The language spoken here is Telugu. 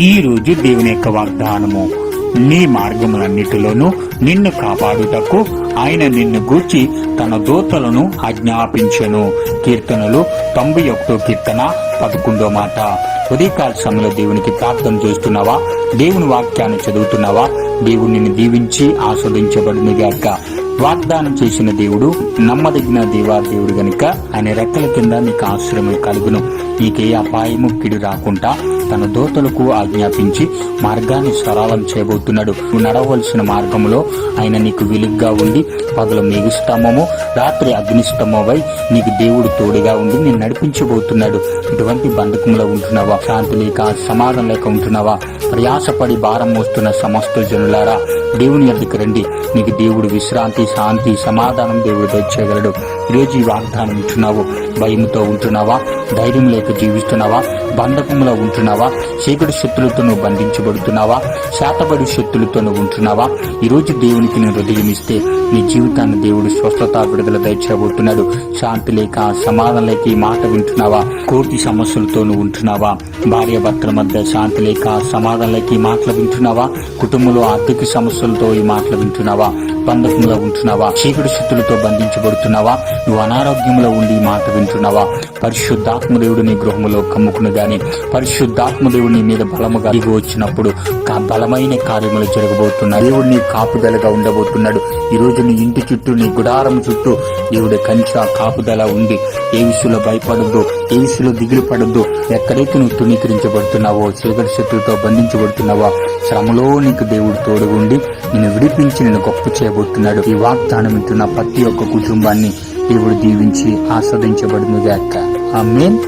ఈ రోజు దేవుని యొక్క వాగ్దానము, నీ మార్గములన్నిటిలోనూ నిన్ను కాపాడుటకు ఆయన నిన్ను గూర్చి తన దూతలను ఆజ్ఞాపించెను. కీర్తనలు 91 కీర్తన 11 మాట. ఉదయకాల సమయంలో దేవునికి ప్రార్థన చేస్తున్నావా? దేవుని వాక్యాన్ని చదువుతున్నావా? దేవుడు నిన్ను దీవించి ఆస్వాదించబడునుగాక. వాగ్దానం చేసిన దేవుడు నమ్మదగిన దేవుడు గనుక ఆయన రెక్కల కింద నీకు ఆశ్రయం కలుగును. నీకే అపాయము కిడు రాకుండా తన దూతలకు ఆజ్ఞాపించి మార్గాన్ని సరళం చేయబోతున్నాడు. నువ్వు నడవలసిన మార్గంలో ఆయన నీకు వెలుగ్గా ఉండి పగలు మేఘస్తంభము, రాత్రి అగ్నిస్తంభమై నీకు దేవుడు తోడుగా ఉండి నేను నడిపించబోతున్నాడు. ఇటువంటి బంధకంలో ఉంటున్నావా? శాంతి లేక సమాధానం లేక ఉంటున్నావా? ప్రయాసపడి భారం మోస్తున్న సమస్త జనులారా, దేవుని యొద్దకు రండి. నీకు దేవుడు విశ్రాంతి, శాంతి, సమాధానం దేవుడు తెచ్చగలడు. ఈరోజు ఈ వాగ్దానం ఉంటున్నావు. భయంతో ఉంటున్నావా? ధైర్యం లేక జీవిస్తున్నావా? బంధకంలో ఉంటున్నావా? చీకటి శక్తులతో నువ్వు బంధించబడుతున్నావా? శాతబడి శక్తులతో నువ్వు ఉంటున్నావా? ఈరోజు దేవునికి నేను హృదయం ఇస్తే నీ జీవితాన్ని దేవుడు స్వస్థత, విడుదల దయచేయబోతున్నాడు. శాంతి లేక సమాధానం లేక ఈ మాట వింటున్నావా? కోటి సమస్యలతో నువ్వు ఉంటున్నావా? భార్య భర్తల మధ్య శాంతి లేక సమాధానం లేక ఈ మాటలు వింటున్నావా? కుటుంబంలో ఆర్థిక సమస్యలతో ఈ మాటలు వింటున్నావా? బంధకంలో ఉంటున్నావా? చీకటి శక్తులతో బంధించబడుతున్నావా? నువ్వు అనారోగ్యంలో ఉండి ఈ మాట వింటున్నావా? పరిశుద్ధాత్మదేవుడు నీ గృహములో కమ్ముకును గాని పరిశుద్ధాత్మదేవుడు నీ మీద బలముగా దిగి వచ్చినప్పుడు బలమైన కార్యములు జరగబోతున్నాడు. దేవుడు నీ కాపుదలగా ఉండబోతున్నాడు. ఈ రోజు నీ ఇంటి చుట్టూ, నీ గుడారం చుట్టూ దేవుడి కంచె కాపుదల ఉంది. ఏ విషయంలో భయపడద్దు, ఏ విషయంలో దిగులు పడద్దు. ఎక్కడైతే నువ్వు తుణీకరించబడుతున్నావో, చీకటి శక్తులతో బంధించబడుతున్నావో, శ్రమలో నీకు దేవుడు తోడుగుండి నిన్ను విడిపించి నిన్ను గొప్ప చేయబోతున్నాడు. ఈ వాగ్దానం వింటున్న ప్రతి ఒక్క కుటుంబాన్ని దేవుడు దీవించి ఆస్వాదించబడునుగాక. ఆమేన్.